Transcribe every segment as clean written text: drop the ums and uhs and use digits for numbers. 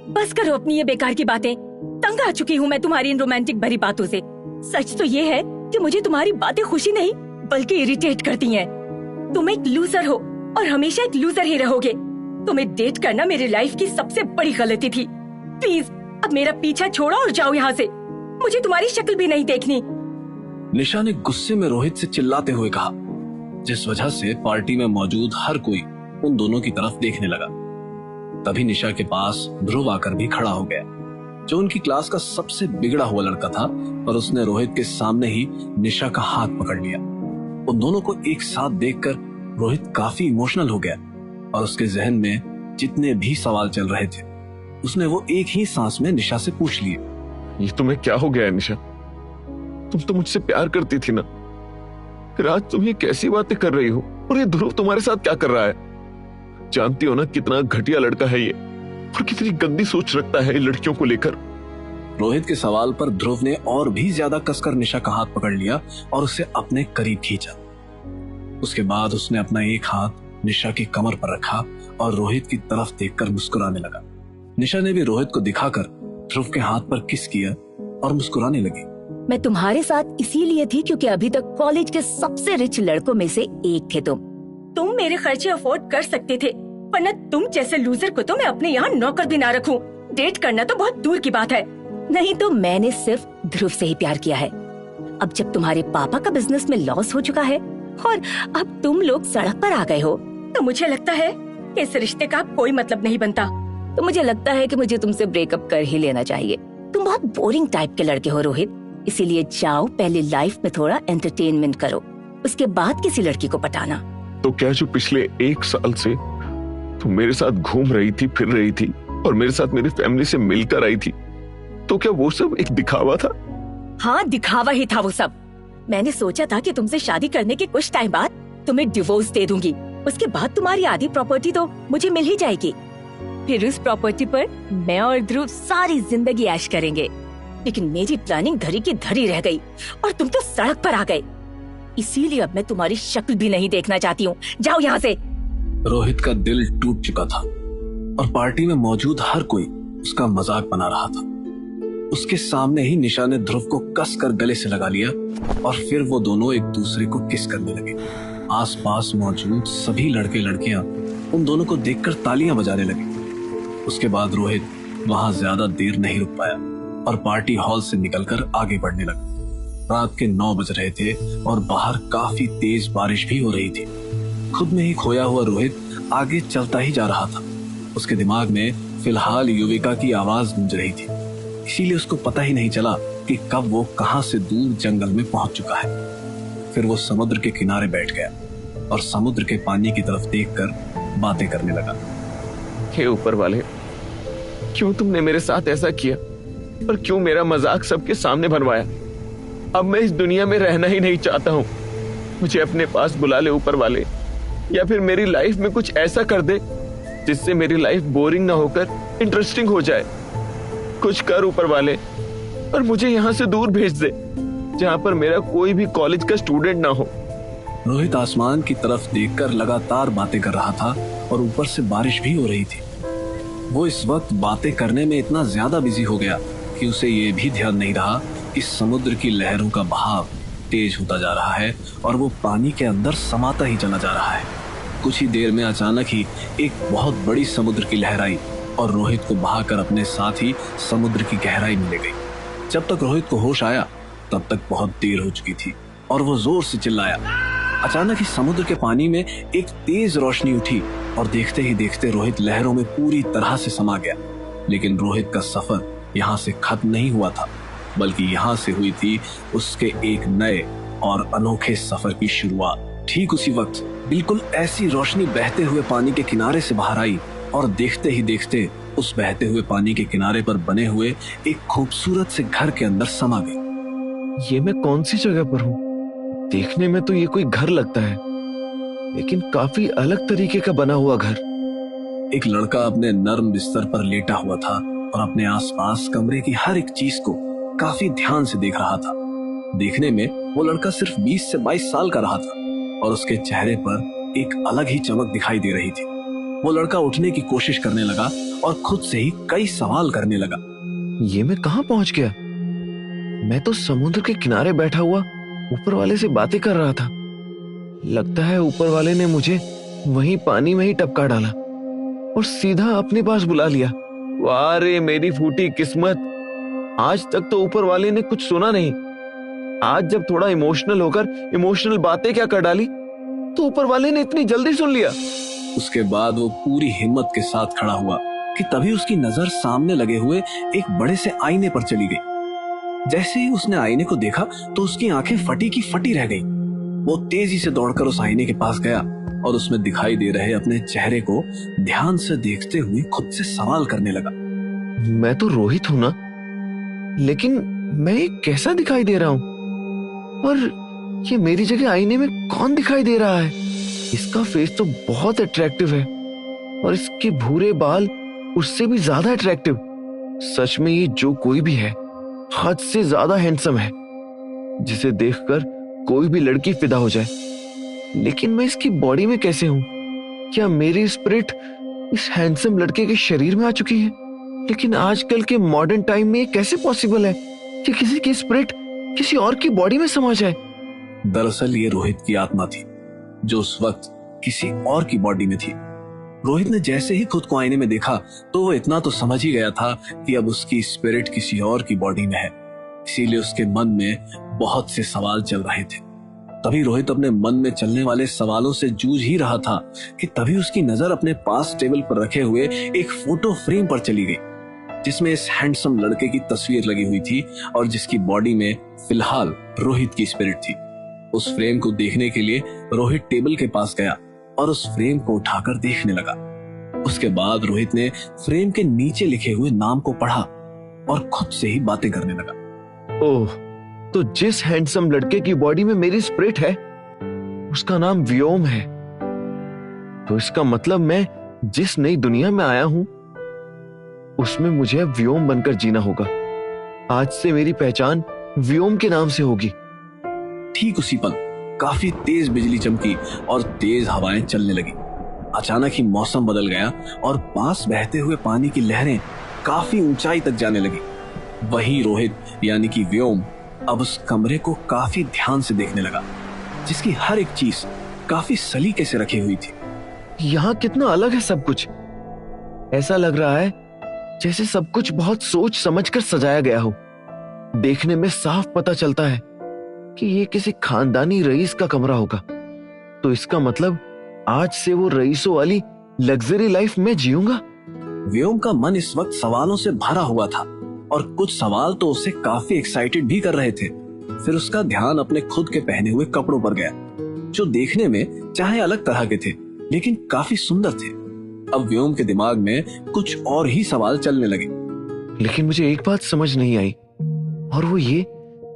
बस करो अपनी ये बेकार की बातें। तंग आ चुकी हूँ मैं तुम्हारी इन रोमांटिक भरी बातों से। सच तो ये है कि मुझे तुम्हारी बातें खुशी नहीं बल्कि इरिटेट करती हैं। तुम एक लूजर हो और हमेशा एक लूजर ही रहोगे। तुम्हें डेट करना मेरी लाइफ की सबसे बड़ी गलती थी। प्लीज अब मेरा पीछा छोड़ो और जाओ यहाँ से। मुझे तुम्हारी शक्ल भी नहीं देखनी। निशा ने गुस्से में रोहित से चिल्लाते हुए कहा, जिस वजह से पार्टी में मौजूद हर कोई उन दोनों की तरफ देखने लगा। तभी निशा के पास ध्रुव आकर भी खड़ा हो गया, जो उनकी क्लास का सबसे बिगड़ा हुआ लड़का था, और उसने रोहित के सामने ही निशा का हाथ पकड़ लिया। उन दोनों को एक साथ देखकर रोहित काफी इमोशनल हो गया और उसके जहन में जितने भी सवाल चल रहे थे उसने वो एक ही सांस में निशा से पूछ लिए। ये तुम्हें क्या हो गया है निशा? तुम तो मुझसे प्यार करती थी ना, फिर आज तुम ये कैसी बातें कर रही हो? और ये ध्रुव तुम्हारे साथ क्या कर रहा है? जानती हो ना कितना घटिया लड़का है ये, और कितनी गंदी सोच रखता है लड़कियों को लेकर। रोहित के सवाल पर ध्रुव ने और भी ज्यादा कसकर निशा का हाथ पकड़ लिया और उसे अपने करीब खींचा। उसके बाद उसने अपना एक हाथ निशा की कमर पर रखा और रोहित की तरफ देखकर मुस्कुराने लगा। निशा ने भी रोहित को दिखाकर ध्रुव के हाथ पर किस किया और मुस्कुराने लगी। मैं तुम्हारे साथ इसीलिए थी क्योंकि अभी तक कॉलेज के सबसे रिच लड़कों में से एक थे तुम मेरे खर्चे अफोर्ड कर सकते थे, वरना तुम जैसे लूजर को तो मैं अपने यहाँ नौकर भी ना रखूं। डेट करना तो बहुत दूर की बात है। नहीं तो मैंने सिर्फ ध्रुव से ही प्यार किया है। अब जब तुम्हारे पापा का बिजनेस में लॉस हो चुका है और अब तुम लोग सड़क पर आ गए हो, तो मुझे लगता है कि इस रिश्ते का कोई मतलब नहीं बनता। तो मुझे लगता है कि मुझे तुमसे ब्रेकअप कर ही लेना चाहिए। तुम बहुत बोरिंग टाइप के लड़के हो रोहित, इसीलिए जाओ पहले लाइफ में थोड़ा एंटरटेनमेंट करो, उसके बाद किसी लड़की को पटाना। तो क्या जो पिछले 1 साल से तुम मेरे साथ घूम रही थी, फिर रही थी और मेरे साथ मेरी फैमिली से मिलकर आई थी, तो क्या वो सब एक दिखावा था? हाँ, दिखावा ही था वो सब। मैंने सोचा था कि तुमसे शादी करने के कुछ टाइम बाद तुम्हें डिवोर्स दे दूंगी, उसके बाद तुम्हारी आधी प्रॉपर्टी तो मुझे मिल ही जाएगी। फिर उस प्रॉपर्टी पर मैं और ध्रुव सारी जिंदगी ऐश करेंगे। लेकिन मेरी प्लानिंग धरी की धरी रह गई और तुम तो सड़क पर आ गए। इसीलिए अब मैं तुम्हारी शक्ल भी नहीं देखना चाहती हूँ। जाओ यहाँ से। रोहित का दिल टूट चुका था और पार्टी में मौजूद हर कोई उसका मजाक बना रहा था। उसके सामने ही निशा ने ध्रुव को कसकर गले से लगा लिया और फिर वो दोनों एक दूसरे को किस करने लगे। आसपास मौजूद सभी लड़के लड़कियां उन दोनों को देखकर तालियां बजाने लगे। उसके बाद रोहित वहां ज्यादा देर नहीं रुक पाया और पार्टी हॉल से निकलकर आगे बढ़ने लगा। रात के 9 बज रहे थे और बाहर काफी तेज बारिश भी हो रही थी। खुद में ही खोया हुआ रोहित आगे चलता ही जा रहा था। उसके दिमाग में फिलहाल युविका की आवाज गूंज रही थी, इसीलिए उसको पता ही नहीं चला कि कब वो कहां से दूर जंगल में पहुंच चुका है। फिर वो समुद्र के किनारे बैठ गया और समुद्र के पानी की तरफ देखकर बातें करने लगा। हे ऊपर वाले, क्यों तुमने मेरे साथ ऐसा किया और क्यों मेरा मजाक सबके सामने बनवाया? अब मैं इस दुनिया में रहना ही नहीं चाहता हूँ। मुझे अपने पास बुला ले ऊपर वाले, या फिर मेरी लाइफ में कुछ ऐसा कर दे जिससे मेरी लाइफ बोरिंग ना होकर इंटरेस्टिंग हो जाए। कुछ कर ऊपर वाले और मुझे यहाँ से दूर भेज दे, जहाँ पर मेरा कोई भी कॉलेज का स्टूडेंट ना हो। रोहित आसमान की तरफ देखकर लगातार बातें कर रहा था और ऊपर से बारिश भी हो रही थी। वो इस वक्त बातें करने में इतना ज्यादा बिजी हो गया कि उसे ये भी ध्यान नहीं रहा कि समुद्र की लहरों का बहाव तेज होता जा रहा है और वो पानी के अंदर समाता ही चला जा रहा है। कुछ ही देर में अचानक ही एक बहुत बड़ी समुद्र की लहर आई और रोहित को बहाकर अपने साथ ही समुद्र की गहराई में ले गई। जब तक रोहित को होश आया तब तक बहुत देर हो चुकी थी और वो जोर से चिल्लाया। अचानक ही समुद्र के पानी में एक तेज रोशनी उठी और देखते ही देखते रोहित लहरों में पूरी तरह से समा गया। लेकिन रोहित का सफर यहाँ से खत्म नहीं हुआ था, बल्कि यहाँ से हुई थी उसके एक नए और अनोखे सफर की शुरुआत। ठीक उसी वक्त बिल्कुल ऐसी रोशनी बहते हुए पानी के किनारे से बाहर आई और देखते ही देखते उस बहते हुए पानी के किनारे पर बने हुए एक खूबसूरत से घर के अंदर समा गई। ये मैं कौन सी जगह पर हूँ? देखने में तो ये कोई घर लगता है, लेकिन काफी अलग तरीके का बना हुआ घर। एक लड़का अपने नर्म बिस्तर पर लेटा हुआ था और अपने आसपास कमरे की हर एक चीज को काफी ध्यान से देख रहा था। देखने में वो लड़का सिर्फ 20 से 22 साल का रहा था और उसके चेहरे पर एक अलग ही चमक दिखाई दे रही थी। वो लड़का उठने की कोशिश करने लगा और खुद से ही कई सवाल करने लगा। ये मैं कहाँ पहुंच गया? मैं तो समुद्र के किनारे बैठा हुआ ऊपर वाले से बातें कर रहा था। लगता है ऊपर वाले ने मुझे वहीं पानी में ही टपका डाला और सीधा अपने पास बुला लिया। वाह रे मेरी फूटी किस्मत, आज तक तो ऊपर वाले ने कुछ सुना नहीं। आज जब थोड़ा इमोशनल होकर इमोशनल बातें क्या कर डाली तो ऊपर वाले ने इतनी जल्दी सुन लिया। उसके बाद वो पूरी हिम्मत के साथ खड़ा हुआ कि तभी उसकी नजर सामने लगे हुए एक बड़े से आईने पर चली गई। जैसे ही उसने आईने को देखा तो उसकी आंखें फटी की फटी रह गई। वो तेजी से दौड़कर उस आईने के पास गया और उसमें दिखाई दे रहे अपने चेहरे को ध्यान से देखते हुए खुद से सवाल करने लगा। मैं तो रोहित हूं ना, लेकिन मैं ये कैसा दिखाई दे रहा हूं? और ये मेरी जगह आईने में कौन दिखाई दे रहा है? इसका फेस तो बहुत अट्रैक्टिव है और इसके भूरे बाल उससे भी ज्यादा अट्रैक्टिव। सच में ये जो कोई भी है हद से ज्यादा हैंडसम है, जिसे देखकर कोई भी लड़की फिदा हो जाए। लेकिन मैं इसकी बॉडी में कैसे हूं? क्या मेरी स्पिरिट इस हैंडसम लड़के के शरीर में आ चुकी है? लेकिन आजकल के मॉडर्न टाइम में ये कैसे पॉसिबल है कि किसी की स्पिरिट किसी और की बॉडी में समा जाए? दरअसल ये रोहित की आत्मा थी जो उस वक्त किसी और की बॉडी में थी। रोहित ने जैसे ही खुद को आईने में देखा तो वो इतना तो समझ ही गया था कि अब उसकी स्पिरिट किसी और की बॉडी में है। इसीलिए उसके मन में बहुत से सवाल चल रहे थे। तभी रोहित अपने मन में चलने वाले सवालों से जूझ ही रहा था कि तभी उसकी नजर अपने पास टेबल पर रखे हुए एक फोटो फ्रेम पर चली गई, जिसमें इस हैंडसम लड़के की तस्वीर लगी हुई थी और जिसकी बॉडी में फिलहाल रोहित की स्पिरिट थी। उस फ्रेम को देखने के लिए रोहित टेबल के पास गया और उस फ्रेम को उठाकर देखने लगा। उसके बाद रोहित ने फ्रेम के नीचे लिखे हुए नाम को पढ़ा और खुद से ही बातें करने लगा। ओह, तो जिस हैंडसम लड़के की बॉडी में मेरी स्पिरिट है उसका नाम व्योम है। तो इसका मतलब मैं जिस नई दुनिया में आया हूं उसमें मुझे व्योम बनकर जीना होगा। आज से मेरी पहचान व्योम के नाम से होगी। ठीक उसी पल काफी तेज बिजली चमकी और तेज हवाएं चलने लगी। अचानक ही मौसम बदल गया और पास बहते हुए पानी की लहरें काफी ऊंचाई तक जाने लगी। वही रोहित यानी कि व्योम अब उस कमरे को काफी ध्यान से देखने लगा, जिसकी हर एक चीज काफी सलीके से रखी हुई थी। यहाँ कितना अलग है सब कुछ। ऐसा लग रहा है जैसे सब कुछ बहुत सोच समझकर सजाया गया हो। देखने में साफ पता चलता है कि ये किसी खानदानी रईस का कमरा होगा। तो इसका मतलब आज से वो रईसों वाली लग्जरी लाइफ में जीऊंगा। व्योम का मन इस वक्त सवालों से भरा हुआ था और कुछ सवाल तो उसे काफी एक्साइटेड भी कर रहे थे। फिर उसका ध्यान अपने खुद के पहने हुए कपड़ों पर गया, जो देखने में चाहे अलग तरह के थे लेकिन काफी सुंदर थे। अब व्योम के दिमाग में कुछ और ही सवाल चलने लगे। लेकिन मुझे एक बात समझ नहीं आई, और वो ये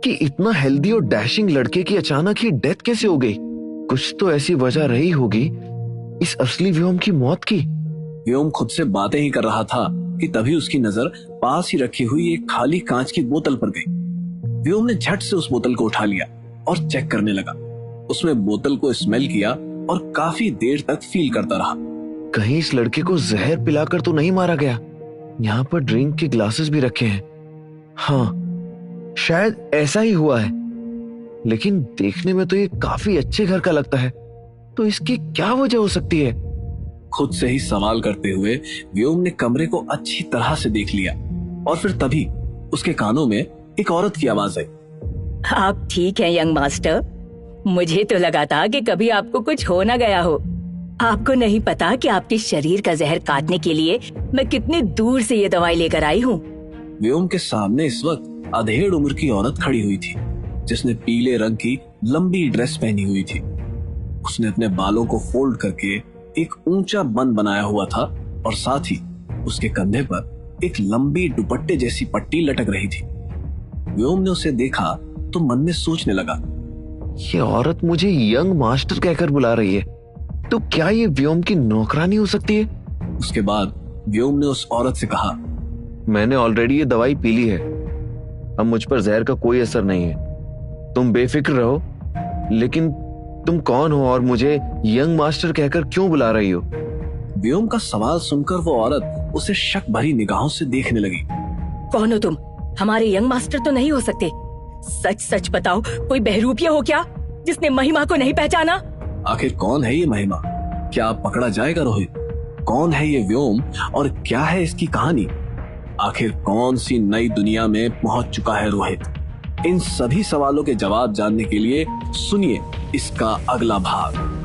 कि इतना हेल्दी और डैशिंग लड़के की अचानक ही डेथ कैसे हो गई? कुछ तो ऐसी वजह रही होगी इस असली व्योम की मौत की। व्योम खुद से बातें ही कर रहा था कि तभी उसकी नजर पास ही रखी हुई एक खाली कांच की बोतल पर गई। व्योम ने झट से उस बोतल को उठा लिया और चेक करने लगा। उसने बोतल को स्मेल किया और काफी देर तक फील करता रहा। कहीं इस लड़के को जहर पिलाकर तो नहीं मारा गया? यहाँ पर ड्रिंक के ग्लासेस भी रखे हैं। हाँ, शायद ऐसा ही हुआ है। लेकिन देखने में तो ये काफी अच्छे घर का लगता है, तो इसकी क्या वजह हो सकती है? खुद से ही सवाल करते हुए व्योम ने कमरे को अच्छी तरह से देख लिया और फिर तभी उसके कानों में एक औरत की आवाज आई। आप ठीक हैं यंग मास्टर? मुझे तो लगा था कि कभी आपको कुछ हो ना गया हो। आपको नहीं पता कि आपके शरीर का जहर काटने के लिए मैं कितनी दूर से ये दवाई लेकर आई हूँ। व्योम के सामने इस वक्त अधेड़ उम्र की औरत खड़ी हुई थी, जिसने पीले रंग की लंबी ड्रेस पहनी हुई थी। उसने अपने बालों को फोल्ड करके एक ऊंचा बन बनाया हुआ था और साथ ही उसके कंधे पर एक लंबी दुपट्टे जैसी पट्टी लटक रही थी। व्योम ने उसे देखा तो मन में सोचने लगा, ये औरत मुझे यंग मास्टर कहकर बुला रही है, तो क्या ये व्योम की नौकरानी हो सकती है? उसके बाद व्योम ने उस औरत से कहा, मैंने ऑलरेडी ये दवाई पी ली है, अब मुझ पर जहर का कोई असर नहीं है। तुम बेफिक्र रहो। लेकिन तुम कौन हो और मुझे यंग मास्टर कहकर क्यों बुला रही हो? व्योम का सवाल सुनकर वो औरत उसे शक भरी निगाहों से देखने लगी। कौन हो तुम? हमारे यंग मास्टर तो नहीं हो सकते। सच सच बताओ, कोई बहरूपिया हो क्या जिसने महिमा को नहीं पहचाना? आखिर कौन है ये महिमा? क्या आप पकड़ा जाएगा रोहित? कौन है ये व्योम और क्या है इसकी कहानी? आखिर कौन सी नई दुनिया में पहुंच चुका है रोहित? इन सभी सवालों के जवाब जानने के लिए सुनिए इसका अगला भाग।